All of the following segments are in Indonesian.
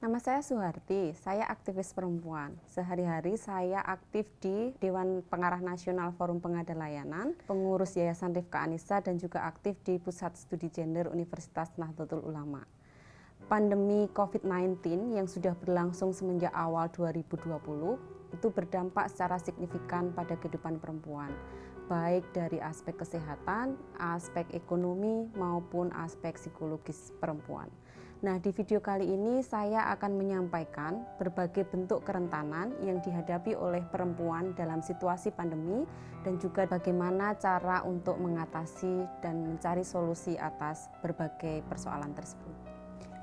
Nama saya Suharti, saya aktivis perempuan. Sehari-hari saya aktif di Dewan Pengarah Nasional Forum Pengada Layanan, pengurus Yayasan Rifka Anissa, dan juga aktif di Pusat Studi Gender Universitas Nahdlatul Ulama. Pandemi COVID-19 yang sudah berlangsung semenjak awal 2020 itu berdampak secara signifikan pada kehidupan perempuan, baik dari aspek kesehatan, aspek ekonomi, maupun aspek psikologis perempuan. Nah, di video kali ini saya akan menyampaikan berbagai bentuk kerentanan yang dihadapi oleh perempuan dalam situasi pandemi dan juga bagaimana cara untuk mengatasi dan mencari solusi atas berbagai persoalan tersebut.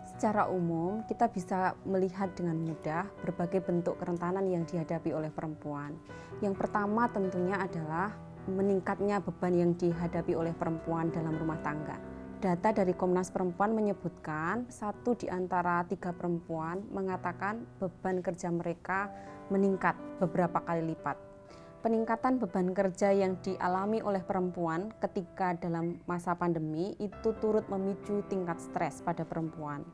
Secara umum, kita bisa melihat dengan mudah berbagai bentuk kerentanan yang dihadapi oleh perempuan. Yang pertama tentunya adalah meningkatnya beban yang dihadapi oleh perempuan dalam rumah tangga. Data dari Komnas Perempuan menyebutkan 1 di antara 3 perempuan mengatakan beban kerja mereka meningkat beberapa kali lipat. Peningkatan beban kerja yang dialami oleh perempuan ketika dalam masa pandemi itu turut memicu tingkat stres pada perempuan.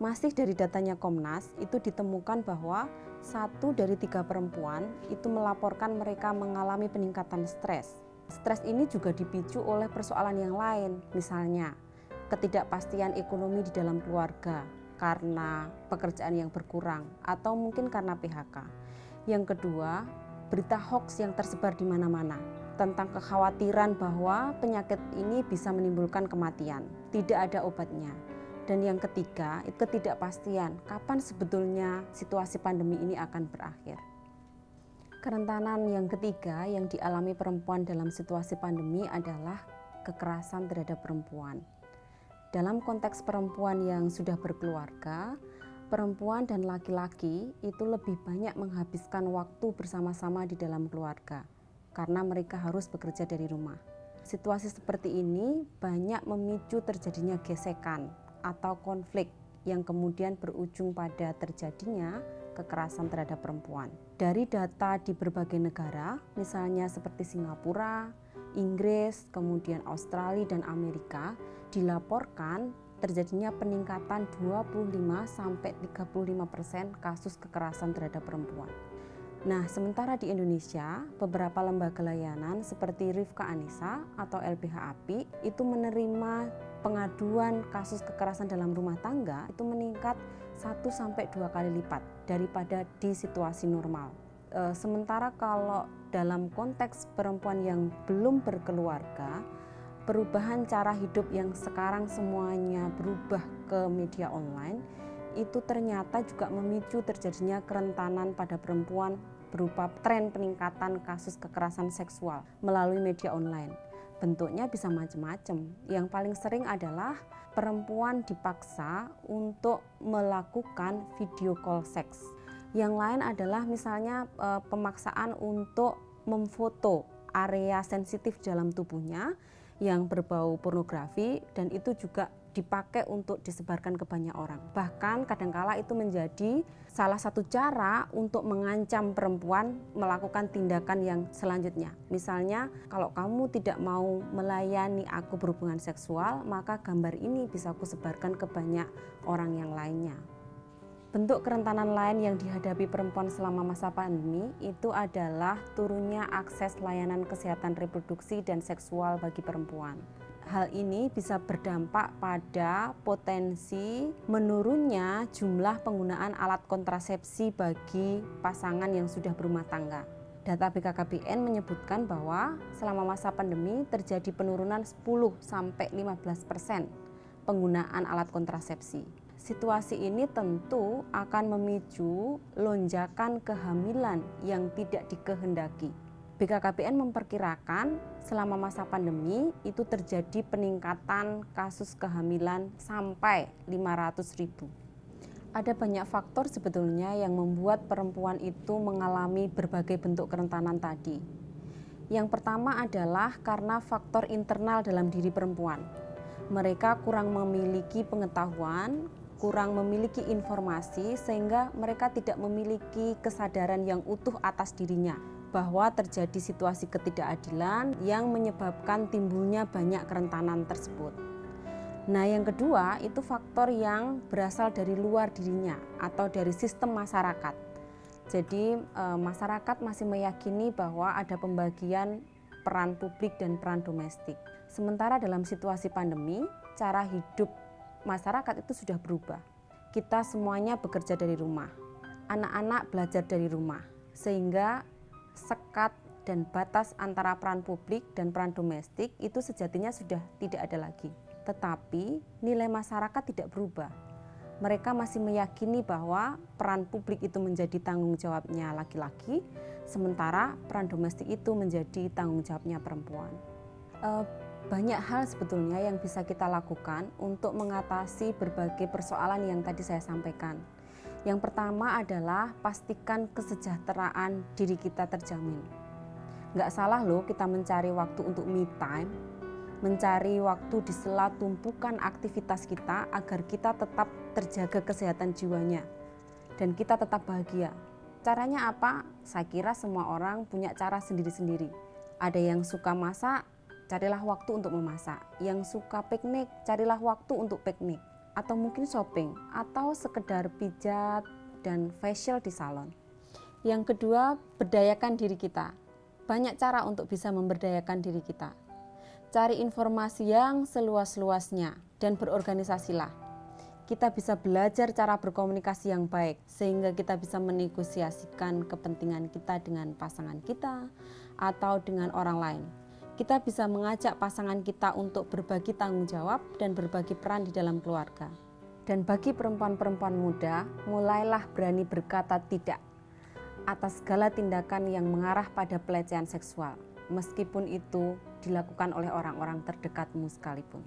Masih dari datanya Komnas, itu ditemukan bahwa 1 dari 3 perempuan itu melaporkan mereka mengalami peningkatan stres. Stres ini juga dipicu oleh persoalan yang lain, misalnya ketidakpastian ekonomi di dalam keluarga karena pekerjaan yang berkurang atau mungkin karena PHK. Yang kedua, berita hoax yang tersebar di mana-mana tentang kekhawatiran bahwa penyakit ini bisa menimbulkan kematian, tidak ada obatnya. Dan yang ketiga, ketidakpastian kapan sebetulnya situasi pandemi ini akan berakhir. Kerentanan yang ketiga yang dialami perempuan dalam situasi pandemi adalah kekerasan terhadap perempuan. Dalam konteks perempuan yang sudah berkeluarga, perempuan dan laki-laki itu lebih banyak menghabiskan waktu bersama-sama di dalam keluarga karena mereka harus bekerja dari rumah. Situasi seperti ini banyak memicu terjadinya gesekan atau konflik yang kemudian berujung pada terjadinya kekerasan terhadap perempuan. Dari data di berbagai negara, misalnya seperti Singapura, Inggris, kemudian Australia dan Amerika, dilaporkan terjadinya peningkatan 25-35% kasus kekerasan terhadap perempuan. Nah, sementara di Indonesia, beberapa lembaga layanan seperti Rifka Anissa atau LBH API itu menerima pengaduan kasus kekerasan dalam rumah tangga itu meningkat 1-2 kali lipat daripada di situasi normal. Sementara kalau dalam konteks perempuan yang belum berkeluarga, perubahan cara hidup yang sekarang semuanya berubah ke media online itu ternyata juga memicu terjadinya kerentanan pada perempuan berupa tren peningkatan kasus kekerasan seksual melalui media online. Bentuknya bisa macam-macam. Yang paling sering adalah perempuan dipaksa untuk melakukan video call seks. Yang lain adalah misalnya pemaksaan untuk memfoto area sensitif dalam tubuhnya yang berbau pornografi, dan itu juga dipakai untuk disebarkan ke banyak orang. Bahkan kadangkala itu menjadi salah satu cara untuk mengancam perempuan melakukan tindakan yang selanjutnya. Misalnya, kalau kamu tidak mau melayani aku berhubungan seksual, maka gambar ini bisa aku sebarkan ke banyak orang yang lainnya. Bentuk kerentanan lain yang dihadapi perempuan selama masa pandemi itu adalah turunnya akses layanan kesehatan reproduksi dan seksual bagi perempuan. Hal ini bisa berdampak pada potensi menurunnya jumlah penggunaan alat kontrasepsi bagi pasangan yang sudah berumah tangga. Data BKKBN menyebutkan bahwa selama masa pandemi terjadi penurunan 10-15% penggunaan alat kontrasepsi. Situasi ini tentu akan memicu lonjakan kehamilan yang tidak dikehendaki. BKKBN memperkirakan selama masa pandemi itu terjadi peningkatan kasus kehamilan sampai 500.000. Ada banyak faktor sebetulnya yang membuat perempuan itu mengalami berbagai bentuk kerentanan tadi. Yang pertama adalah karena faktor internal dalam diri perempuan. Mereka kurang memiliki pengetahuan, kurang memiliki informasi, sehingga mereka tidak memiliki kesadaran yang utuh atas dirinya bahwa terjadi situasi ketidakadilan yang menyebabkan timbulnya banyak kerentanan tersebut. Nah, yang kedua itu faktor yang berasal dari luar dirinya atau dari sistem masyarakat. Jadi masyarakat masih meyakini bahwa ada pembagian peran publik dan peran domestik. Sementara dalam situasi pandemi, cara hidup masyarakat itu sudah berubah. Kita semuanya bekerja dari rumah, anak-anak belajar dari rumah, sehingga sekat dan batas antara peran publik dan peran domestik itu sejatinya sudah tidak ada lagi. Tetapi nilai masyarakat tidak berubah. Mereka masih meyakini bahwa peran publik itu menjadi tanggung jawabnya laki-laki, sementara peran domestik itu menjadi tanggung jawabnya perempuan. Banyak hal sebetulnya yang bisa kita lakukan untuk mengatasi berbagai persoalan yang tadi saya sampaikan. Yang pertama adalah pastikan kesejahteraan diri kita terjamin. Nggak salah loh kita mencari waktu untuk me time, mencari waktu di sela tumpukan aktivitas kita agar kita tetap terjaga kesehatan jiwanya dan kita tetap bahagia. Caranya apa? Saya kira semua orang punya cara sendiri-sendiri. Ada yang suka masak, carilah waktu untuk memasak. Yang suka piknik, carilah waktu untuk piknik. Atau mungkin shopping, atau sekedar pijat dan facial di salon. Yang kedua, berdayakan diri kita. Banyak cara untuk bisa memberdayakan diri kita. Cari informasi yang seluas-luasnya dan berorganisasilah. Kita bisa belajar cara berkomunikasi yang baik sehingga kita bisa menegosiasikan kepentingan kita dengan pasangan kita atau dengan orang lain. Kita bisa mengajak pasangan kita untuk berbagi tanggung jawab dan berbagi peran di dalam keluarga. Dan bagi perempuan-perempuan muda, mulailah berani berkata tidak atas segala tindakan yang mengarah pada pelecehan seksual, meskipun itu dilakukan oleh orang-orang terdekatmu sekalipun.